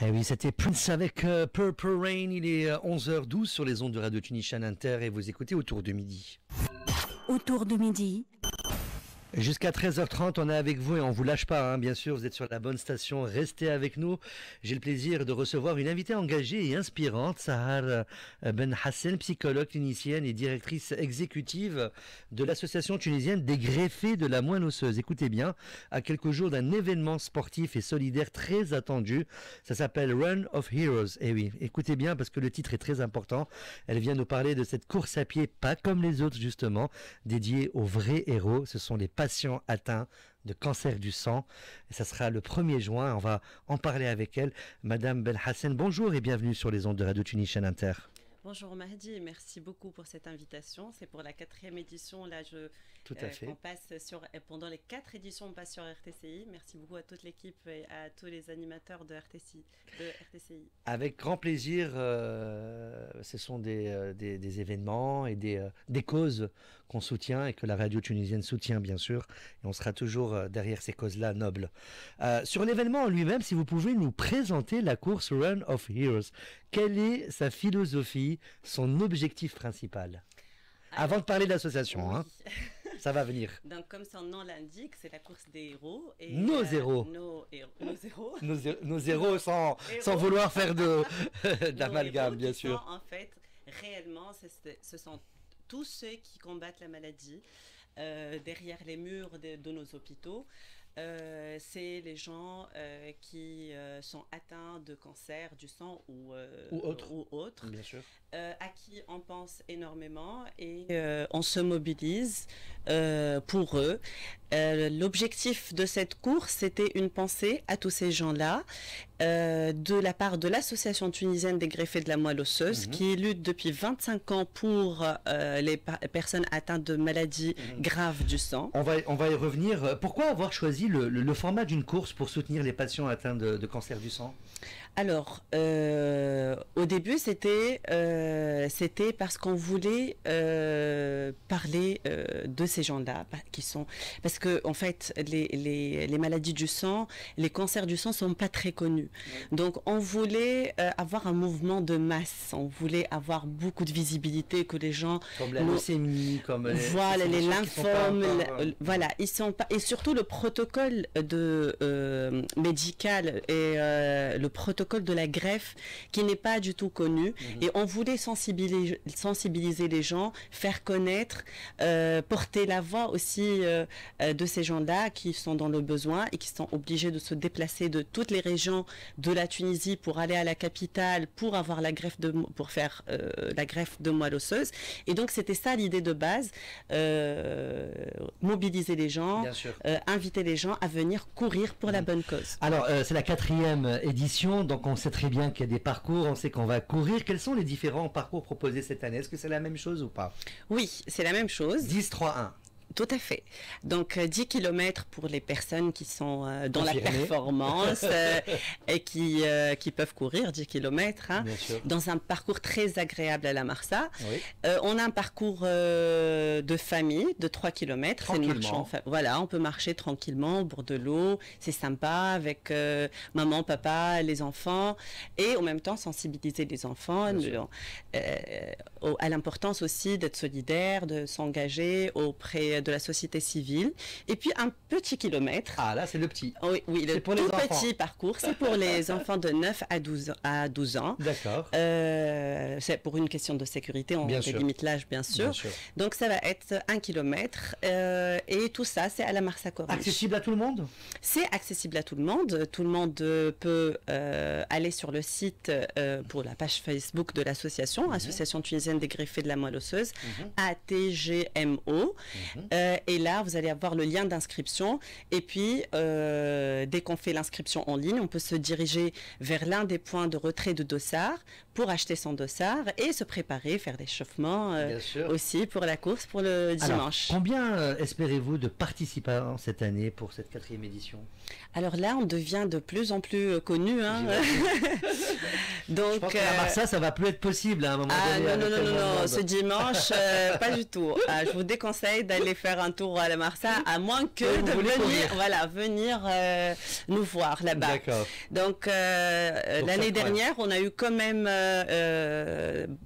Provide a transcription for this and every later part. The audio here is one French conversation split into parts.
Eh oui, c'était Prince avec Purple Rain. Il est 11h12 sur les ondes de Radio Tunishan Inter et vous écoutez Autour de midi. Autour de midi. Jusqu'à 13h30, on est avec vous et on vous lâche pas, bien sûr, vous êtes sur la bonne station, restez avec nous. J'ai le plaisir de recevoir une invitée engagée et inspirante, Sahar Ben Hassen, psychologue clinicienne et directrice exécutive de l'association tunisienne des greffés de la moelle osseuse. Écoutez bien, à quelques jours d'un événement sportif et solidaire très attendu, ça s'appelle Run of Heroes. Et oui, écoutez bien parce que le titre est très important. Elle vient nous parler de cette course à pied, pas comme les autres justement, dédiée aux vrais héros. Ce sont les patients atteints de cancer du sang. Et ça sera le 1er juin. On va en parler avec elle. Madame Belhassen, bonjour et bienvenue sur les ondes de Radio Tunishan Inter. Bonjour Mahdi et merci beaucoup pour cette invitation. C'est pour la 4e édition. Là, Tout à fait. On passe pendant les 4 éditions, on passe sur RTCI. Merci beaucoup à toute l'équipe et à tous les animateurs de RTCI. Avec grand plaisir. Ce sont des événements et des causes qu'on soutient et que la radio tunisienne soutient bien sûr. Et on sera toujours derrière ces causes-là nobles. Sur l'événement en lui-même, si vous pouvez nous présenter la course Run of Heroes. Quelle est sa philosophie, son objectif principal? Avant de parler de l'association, oui. Ça va venir. Donc, comme son nom l'indique, c'est la course des héros. Et, nos héros. Nos héros sans vouloir faire d'amalgame, bien sûr. En fait, réellement, ce sont tous ceux qui combattent la maladie derrière les murs de nos hôpitaux. C'est les gens qui sont atteints de cancer du sang ou autres, bien sûr. À qui on pense énormément et on se mobilise pour eux. L'objectif de cette course, c'était une pensée à tous ces gens-là, de la part de l'Association tunisienne des greffés de la moelle osseuse, qui lutte depuis 25 ans pour les personnes atteintes de maladies graves du sang. On va y revenir. Pourquoi avoir choisi le format d'une course pour soutenir les patients atteints de cancer du sang? Alors, au début, c'était parce qu'on voulait parler de ces gens-là, parce que en fait, les maladies du sang, les cancers du sang sont pas très connus. Oui. Donc, on voulait avoir un mouvement de masse. On voulait avoir beaucoup de visibilité, que les gens comme la leucémie, comme les lymphomes, voilà, ils sont pas, et surtout le protocole médical et le protocole de la greffe qui n'est pas du tout connu. Et on voulait sensibiliser les gens, faire connaître, porter la voix aussi de ces gens-là qui sont dans le besoin et qui sont obligés de se déplacer de toutes les régions de la Tunisie pour aller à la capitale pour avoir pour faire la greffe de moelle osseuse. Et donc c'était ça l'idée de base, mobiliser les gens, inviter les gens à venir courir pour la bonne cause. Alors c'est la 4e édition, donc on sait très bien qu'il y a des parcours, on sait qu'on va courir. Quels sont les différents parcours proposés cette année? Est-ce que c'est la même chose ou pas? Oui, c'est la même chose. 10-3-1. Tout à fait. Donc 10 km pour les personnes qui sont dans la performance et qui peuvent courir 10 km dans un parcours très agréable à la Marsa. Oui. On a un parcours de famille de 3 km. Voilà, on peut marcher tranquillement au bord de l'eau. C'est sympa avec maman, papa, les enfants et en même temps sensibiliser les enfants à l'importance aussi d'être solidaire, de s'engager auprès de la société civile. Et puis un petit kilomètre. Ah là c'est le petit. Oui, le tout petit parcours. C'est pour les enfants de 9 à 12 ans. D'accord. C'est pour une question de sécurité. On limite l'âge bien sûr. Donc ça va être 1 kilomètre. Et tout ça c'est à la Marsa Corniche. Accessible à tout le monde? C'est accessible à tout le monde. Tout le monde peut aller sur le site pour la page Facebook de l'association, Association tunisienne des greffés de la moelle osseuse, ATGMO. Et là, vous allez avoir le lien d'inscription. Et puis, dès qu'on fait l'inscription en ligne, on peut se diriger vers l'un des points de retrait de dossard pour acheter son dossard et se préparer, faire l'échauffement aussi pour la course pour le dimanche. Alors, combien espérez-vous de participants cette année pour cette 4e édition? Alors là, on devient de plus en plus connu. Donc, je pense qu'à Marsa, ça va plus être possible à un moment donné. Non, ce dimanche, pas du tout. Je vous déconseille d'aller faire un tour à la Marsa, à moins que de venir nous voir là-bas. D'accord. Donc l'année dernière, on a eu quand même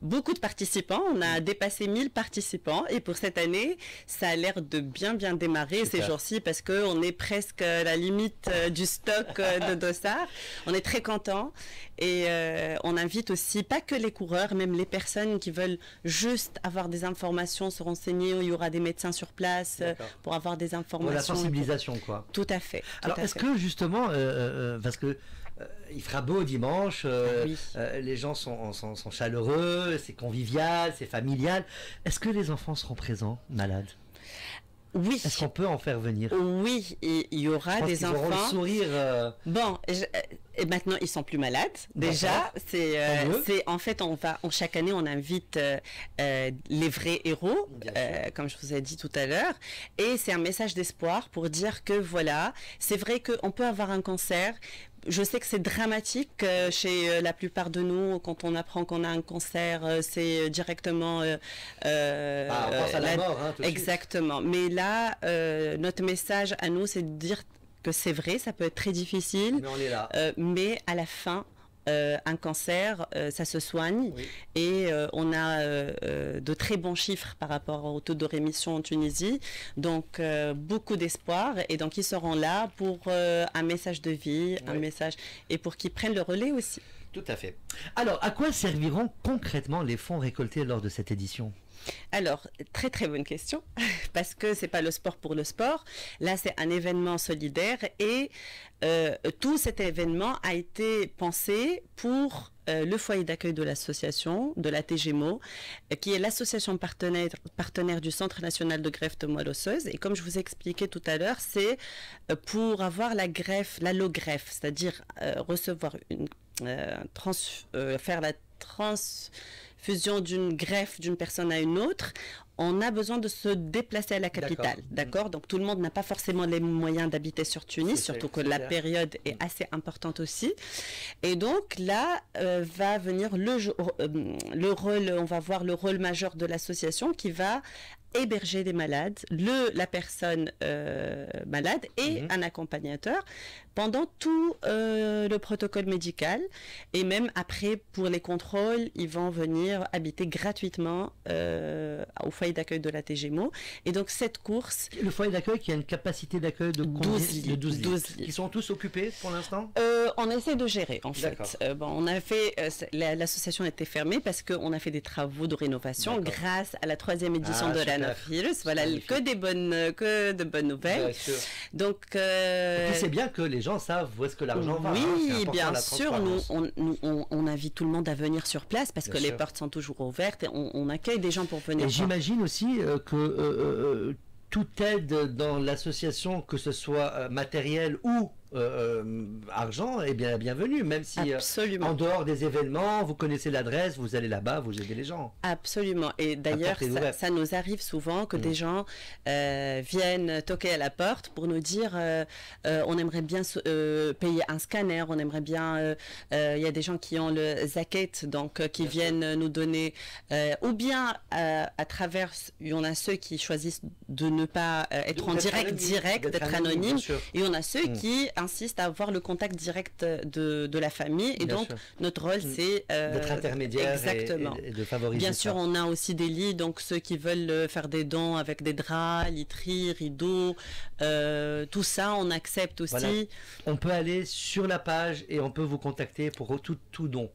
beaucoup de participants. On a dépassé 1000 participants. Et pour cette année, ça a l'air de bien démarrer ces jours-ci parce qu'on est presque à la limite du stock de dossards. On est très contents. Et on invite aussi, pas que les coureurs, même les personnes qui veulent juste avoir des informations, se renseigner. Il y aura des médecins sur place pour avoir des informations. Pour la sensibilisation, quoi. Tout à fait. Alors, est-ce que justement, parce que il fera beau dimanche, les gens sont chaleureux, c'est convivial, c'est familial. Est-ce que les enfants seront présents, malades? Oui. Est-ce qu'on peut en faire venir? Oui, il y aura des enfants. Auront le sourire. Bon, et maintenant ils sont plus malades. Déjà, c'est en fait chaque année on invite les vrais héros, comme je vous ai dit tout à l'heure, et c'est un message d'espoir pour dire que voilà, c'est vrai qu'on peut avoir un cancer. Je sais que c'est dramatique chez la plupart de nous quand on apprend qu'on a un cancer, c'est directement on pense à la mort, tout de suite. Exactement. Mais là, notre message à nous, c'est de dire que c'est vrai, ça peut être très difficile, mais on est là. Mais à la fin, un cancer, ça se soigne, et on a de très bons chiffres par rapport au taux de rémission en Tunisie, donc beaucoup d'espoir, et donc ils seront là pour un message de vie, un message, et pour qu'ils prennent le relais aussi. Tout à fait. Alors, à quoi serviront concrètement les fonds récoltés lors de cette édition ? Alors, très très bonne question, parce que c'est pas le sport pour le sport. Là, c'est un événement solidaire, et tout cet événement a été pensé pour le foyer d'accueil de l'association, de la TGMO, qui est l'association partenaire du Centre national de greffe de moelle osseuse. Et comme je vous ai expliqué tout à l'heure, c'est pour avoir la greffe, l'allogreffe, c'est-à-dire recevoir faire la transfusion d'une greffe d'une personne à une autre. On a besoin de se déplacer à la capitale, d'accord? Donc tout le monde n'a pas forcément les moyens d'habiter sur Tunis, surtout que la période est assez importante aussi. Et donc là va venir le rôle, on va voir le rôle majeur de l'association qui va héberger des malades, la personne malade et un accompagnateur pendant tout le protocole médical, et même après pour les contrôles, ils vont venir habiter gratuitement au foyer d'accueil de la TGMO. Et donc cette course... Le foyer d'accueil qui a une capacité d'accueil de 12 lits. 12 lits. Ils sont tous occupés pour l'instant? On essaie de gérer en fait. On a fait, l'association était fermée parce qu'on a fait des travaux de rénovation grâce à la 3e édition de l'Anavirus. Voilà, que de bonnes nouvelles. Donc, et puis c'est bien que les gens savent où est-ce que l'argent va. Oui, bien sûr. On invite tout le monde à venir sur place parce que les portes sont toujours ouvertes et on accueille des gens pour venir. Et j'imagine aussi que toute aide dans l'association, que ce soit matériel ou argent, est bienvenue, même si en dehors des événements, vous connaissez l'adresse, vous allez là-bas, vous aidez les gens. Absolument. Et d'ailleurs, ça nous arrive souvent que des gens viennent toquer à la porte pour nous dire on aimerait bien payer un scanner, on aimerait bien... Il y a des gens qui ont le zakat, donc qui viennent nous donner... ou bien à travers... Il y en a ceux qui choisissent de ne pas être en direct, d'être anonyme. Et on a ceux qui insiste à avoir le contact direct de la famille, et donc notre rôle c'est d'être intermédiaire. Exactement. Et de favoriser bien sûr, on a aussi des lits, donc ceux qui veulent faire des dons avec des draps, literies, rideaux, tout ça on accepte aussi. Voilà. On peut aller sur la page et on peut vous contacter pour tout don.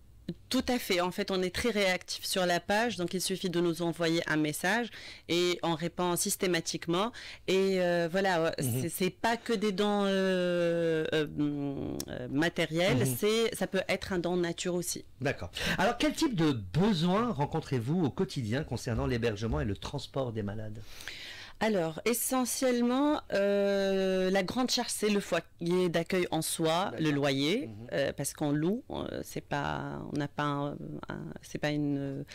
Tout à fait. En fait, on est très réactif sur la page, donc il suffit de nous envoyer un message et on répond systématiquement. Et voilà, c'est pas que des dons matériels, ça peut être un don nature aussi. D'accord. Alors, quel type de besoins rencontrez-vous au quotidien concernant l'hébergement et le transport des malades ? Alors, essentiellement, la grande charge, c'est le foyer d'accueil en soi, le loyer, parce qu'on loue, c'est pas une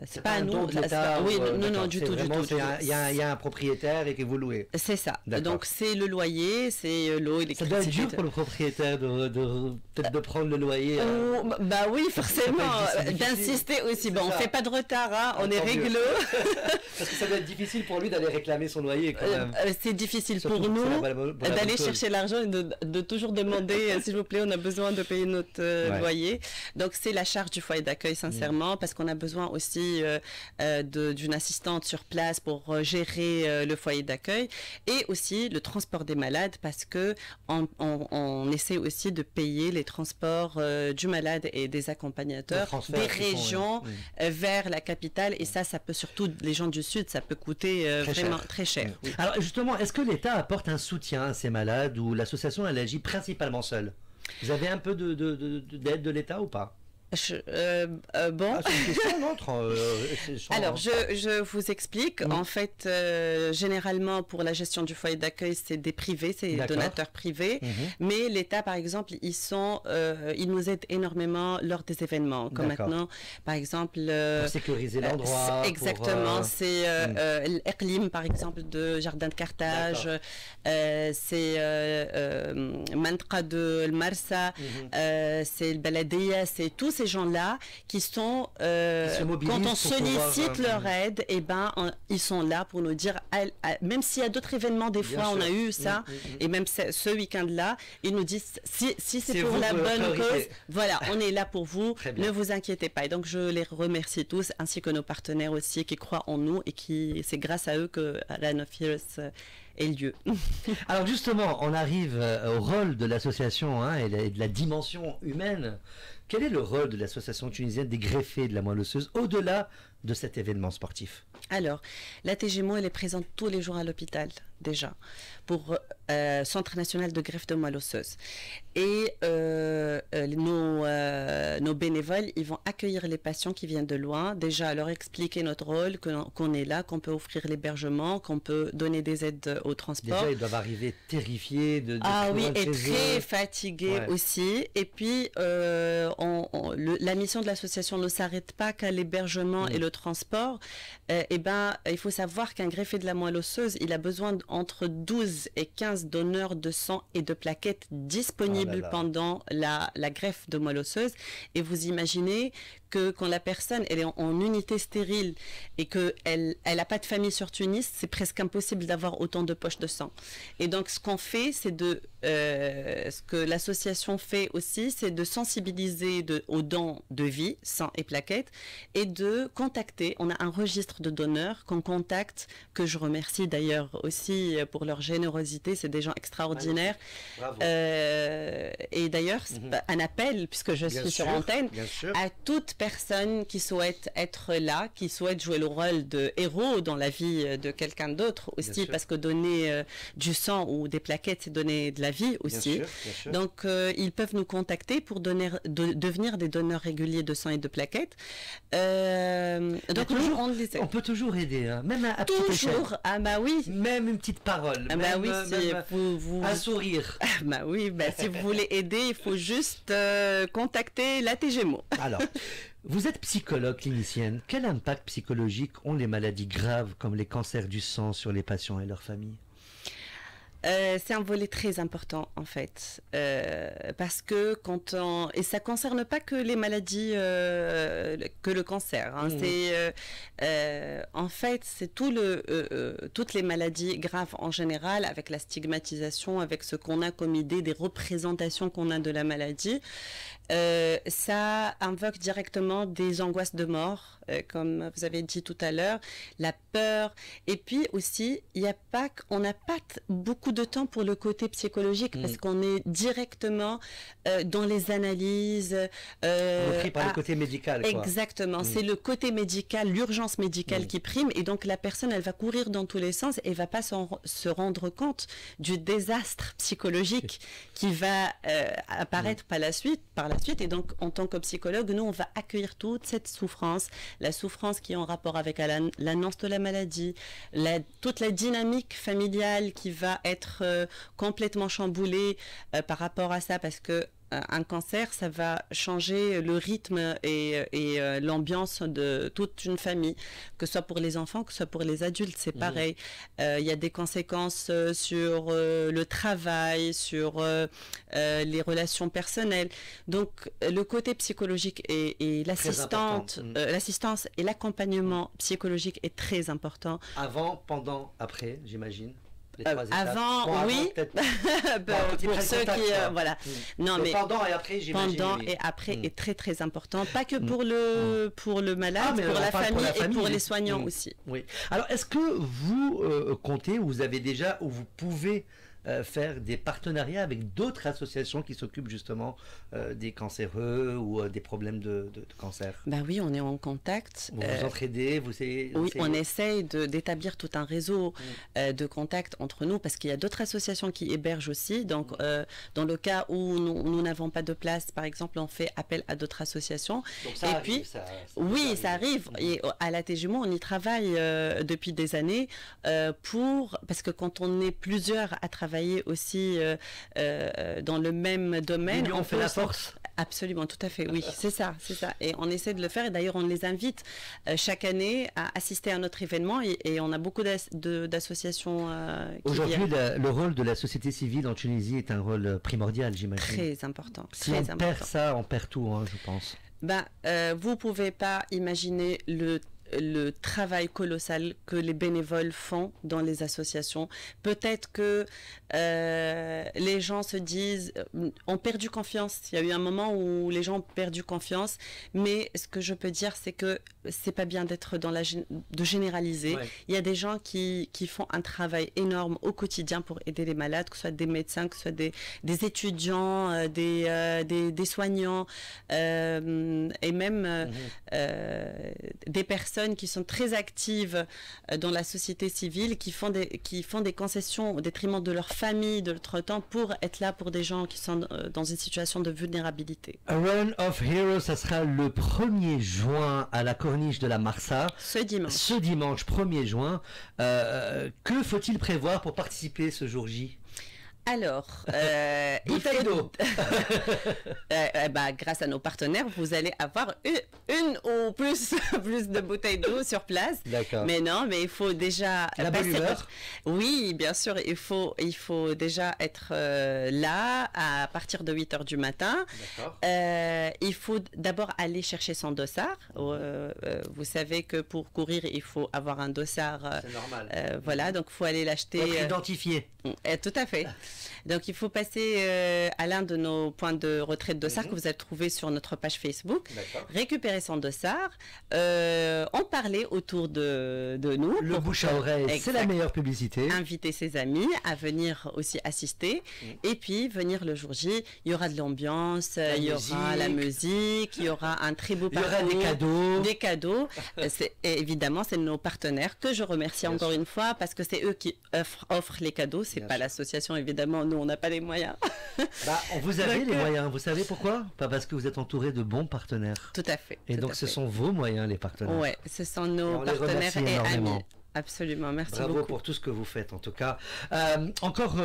c'est pas à nous. Oui, non, du tout. Il y a un propriétaire et que vous louez. C'est ça. Donc c'est le loyer, c'est l'eau, l'électricité. Ça doit être dur pour le propriétaire peut-être de prendre le loyer. Bah oui, forcément. D'insister aussi. Bon, on fait pas de retard, hein, on est réglo. Parce que ça doit être difficile pour lui d'aller réclamer son loyer quand même. C'est difficile surtout pour nous d'aller chercher l'argent et de toujours demander s'il vous plaît, on a besoin de payer notre loyer. Donc c'est la charge du foyer d'accueil sincèrement parce qu'on a besoin aussi d'une assistante sur place pour gérer le foyer d'accueil et aussi le transport des malades parce que on essaie aussi de payer les transports du malade et des accompagnateurs des régions vers la capitale et ça peut surtout les gens du sud ça peut coûter vraiment très cher. Oui. Alors justement, est-ce que l'État apporte un soutien à ces malades ou l'association elle agit principalement seule? Vous avez un peu d'aide de l'État ou pas? Bon. C'est une question, non Alors, je vous explique. En fait, généralement, pour la gestion du foyer d'accueil, c'est des privés, c'est des donateurs privés. Mais l'État, par exemple, ils nous aident énormément lors des événements. Comme maintenant, par exemple... pour sécuriser l'endroit. Exactement. C'est l'Eqlim, par exemple, de Jardin de Carthage. C'est Mantra de Marsa. C'est le Baladia. C'est tous ces gens-là qui sont quand on sollicite leur aide ils sont là pour nous dire même s'il y a d'autres événements des fois on a eu ça et même ce week-end-là ils nous disent si c'est pour la bonne cause voilà on est là pour vous ne vous inquiétez pas et donc je les remercie tous ainsi que nos partenaires aussi qui croient en nous et c'est grâce à eux que Run of Heroes ait lieu. Alors justement on arrive au rôle de l'association et de la dimension humaine. Quel est le rôle de l'association tunisienne des greffés de la moelle osseuse au-delà de cet événement sportif? Alors, la TGMO, elle est présente tous les jours à l'hôpital, déjà, pour Centre national de greffe de moelle osseuse. Et nos bénévoles, ils vont accueillir les patients qui viennent de loin, déjà leur expliquer notre rôle, qu'on est là, qu'on peut offrir l'hébergement, qu'on peut donner des aides au transport. Déjà, ils doivent arriver terrifiés de et très fatigués aussi. Et puis, la mission de l'association ne s'arrête pas qu'à l'hébergement et le transport. Il faut savoir qu'un greffé de la moelle osseuse, il a besoin entre 12 et 15 donneurs de sang et de plaquettes disponibles pendant la greffe de moelle osseuse. Et vous imaginez que quand la personne elle est en unité stérile et qu'elle n'a pas de famille sur Tunis, c'est presque impossible d'avoir autant de poches de sang. Et donc ce qu'on fait, c'est ce que l'association fait aussi, c'est de sensibiliser aux dons de vie, sang et plaquettes, et de contacter. On a un registre de donneurs qu'on contacte, que je remercie d'ailleurs aussi pour leur générosité, c'est des gens extraordinaires. Bravo. Et d'ailleurs, un appel, puisque je suis sur antenne, à toute personne qui souhaite être là, qui souhaite jouer le rôle de héros dans la vie de quelqu'un d'autre aussi, parce que donner du sang ou des plaquettes, c'est donner de la vie aussi. Bien sûr. Donc, ils peuvent nous contacter pour devenir des donneurs réguliers de sang et de plaquettes. Donc, on peut toujours aider, hein, même à petite échelle. Ah bah oui. Même une petite parole. Ah bah oui, un sourire. Ah bah oui, si vous voulez aider, il faut juste contacter la TGMO. Alors, vous êtes psychologue clinicienne. Quel impact psychologique ont les maladies graves comme les cancers du sang sur les patients et leurs familles? C'est un volet très important en fait, parce que et ça concerne pas que les maladies, que le cancer. Hein, en fait, c'est toutes les maladies graves en général, avec la stigmatisation, avec ce qu'on a comme idée des représentations qu'on a de la maladie. Ça invoque directement des angoisses de mort, comme vous avez dit tout à l'heure, la peur, et puis aussi, on n'a pas beaucoup de temps pour le côté psychologique, parce qu'on est directement dans les analyses. Repris par le côté médical. Quoi. Exactement, c'est le côté médical, l'urgence médicale qui prime, et donc la personne, elle va courir dans tous les sens et va pas se rendre compte du désastre psychologique qui va apparaître par la suite. Et donc, en tant que psychologue, nous, on va accueillir toute cette souffrance, la souffrance qui est en rapport avec l'annonce de la maladie, toute la dynamique familiale qui va être être complètement chamboulé par rapport à ça parce que un cancer, ça va changer le rythme et l'ambiance de toute une famille, que ce soit pour les enfants, que ce soit pour les adultes, c'est pareil. Il y a des conséquences sur le travail, sur les relations personnelles. Donc, le côté psychologique et l'assistance et l'accompagnement psychologique est très important. Avant, pendant, après, j'imagine. Avant, oui, pour ceux qui, voilà. Non, mais pendant et après, j'imagine. Pendant et après est très très important, pas que pour le malade, pour la famille et pour les soignants aussi. Oui. Alors, est-ce que vous comptez, ou vous avez déjà, ou vous pouvez faire des partenariats avec d'autres associations qui s'occupent justement des cancéreux ou des problèmes de cancer? Ben oui, on est en contact. Vous vous entraidez, oui, on essaye d'établir tout un réseau de contacts entre nous parce qu'il y a d'autres associations qui hébergent aussi. Donc, dans le cas où nous n'avons pas de place, par exemple, on fait appel à d'autres associations. Donc ça arrive, oui, ça arrive. Et à la TGMO, on y travaille depuis des années parce que quand on est plusieurs à travailler aussi dans le même domaine. On fait la force. Absolument, tout à fait, oui, c'est ça. Et on essaie de le faire et d'ailleurs on les invite chaque année à assister à notre événement et on a beaucoup d'associations qui Aujourd'hui, le rôle de la société civile en Tunisie est un rôle primordial, j'imagine. Très important. Si on perd ça, on perd tout, hein, je pense. Vous pouvez pas imaginer le travail colossal que les bénévoles font dans les associations. Peut-être que les gens se disent, ont perdu confiance. Il y a eu un moment où les gens ont perdu confiance, mais ce que je peux dire, c'est que c'est pas bien de généraliser. Ouais. Il y a des gens qui font un travail énorme au quotidien pour aider les malades, que ce soit des médecins, que ce soit des étudiants, des soignants, et même des personnes qui sont très actives dans la société civile, qui font des concessions au détriment de leur famille, de leur temps, pour être là pour des gens qui sont dans une situation de vulnérabilité. A Run of Heroes, ça sera le 1er juin à la corniche de la Marsa. Ce dimanche. Ce dimanche 1er juin. Que faut-il prévoir pour participer ce jour J ? Alors, bouteille d'eau. Grâce à nos partenaires, vous allez avoir une ou plus de bouteilles d'eau sur place. D'accord. Mais non, mais il faut déjà la bonne humeur. Oui, bien sûr, il faut déjà être là à partir de 8h du matin. D'accord. Il faut d'abord aller chercher son dossard. Vous savez que pour courir, il faut avoir un dossard. C'est normal. Voilà, donc il faut aller l'acheter. Être identifié. Tout à fait. Donc, il faut passer à l'un de nos points de retrait de dossard que vous allez trouver sur notre page Facebook. Récupérer son dossard, en parler autour de nous. Le bouche à oreille, c'est la meilleure publicité. Inviter ses amis à venir aussi assister. Et puis, venir le jour J. Il y aura de l'ambiance, il y aura la musique, il y aura un très beau parcours. Il y aura des cadeaux. Des cadeaux. Évidemment, c'est nos partenaires que je remercie encore une fois parce que c'est eux qui offrent les cadeaux. C'est pas l'association, évidemment. Nous, on n'a pas les moyens. Vous avez les moyens. Vous savez pourquoi? Pas parce que vous êtes entouré de bons partenaires. Tout à fait. Et donc, ce sont vos moyens, les partenaires. Oui, ce sont nos partenaires et amis. Absolument, merci beaucoup. Bravo pour tout ce que vous faites, en tout cas. Encore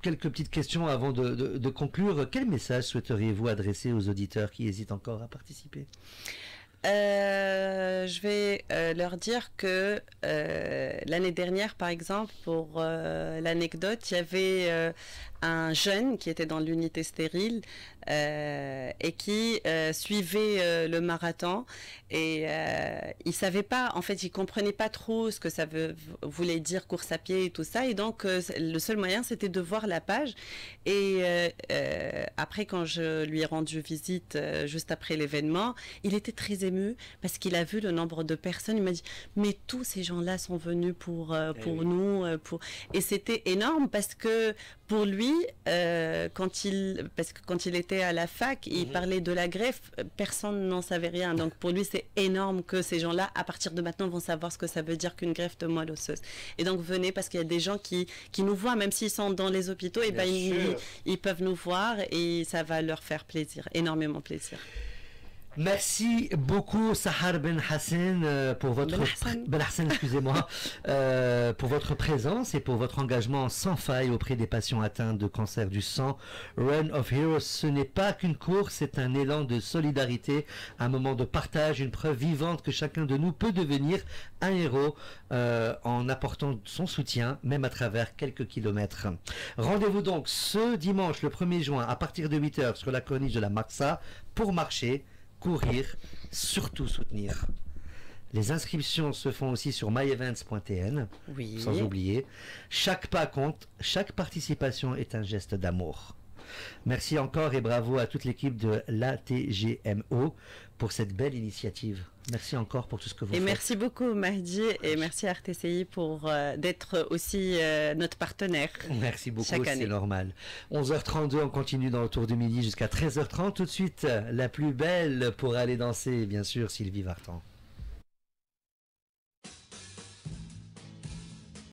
quelques petites questions avant de conclure. Quel message souhaiteriez-vous adresser aux auditeurs qui hésitent encore à participer? Je vais leur dire que l'année dernière, par exemple, pour l'anecdote, il y avait un jeune qui était dans l'unité stérile et qui suivait le marathon et il savait pas, en fait, il comprenait pas trop ce que ça voulait dire course à pied et tout ça, et donc le seul moyen c'était de voir la page. Et après, quand je lui ai rendu visite juste après l'événement, il était très ému parce qu'il a vu le nombre de personnes. Il m'a dit mais tous ces gens-là sont venus pour nous, et c'était énorme parce que pour lui, quand il était à la fac, il parlait de la greffe, personne n'en savait rien. Donc pour lui, c'est énorme que ces gens-là, à partir de maintenant, vont savoir ce que ça veut dire qu'une greffe de moelle osseuse. Et donc venez, parce qu'il y a des gens qui nous voient, même s'ils sont dans les hôpitaux, et ils peuvent nous voir et ça va leur faire plaisir, énormément plaisir. Merci beaucoup Sahar Ben Hassan pour votre Ben Hassan, excusez-moi, pour votre présence et pour votre engagement sans faille auprès des patients atteints de cancer du sang. Run of Heroes, ce n'est pas qu'une course, c'est un élan de solidarité, un moment de partage, une preuve vivante que chacun de nous peut devenir un héros en apportant son soutien, même à travers quelques kilomètres. Rendez-vous donc ce dimanche, le 1er juin, à partir de 8h sur la corniche de la Marsa pour marcher, courir, surtout soutenir. Les inscriptions se font aussi sur myevents.tn, Oui. sans oublier. Chaque pas compte, chaque participation est un geste d'amour. Merci encore et bravo à toute l'équipe de l'ATGMO pour cette belle initiative. Merci encore pour tout ce que vous faites. Et merci beaucoup Mahdi et merci à RTCI pour d'être aussi notre partenaire. Merci beaucoup, c'est normal. 11h32, on continue dans Autour du Midi jusqu'à 13h30. Tout de suite, la plus belle pour aller danser, bien sûr, Sylvie Vartan.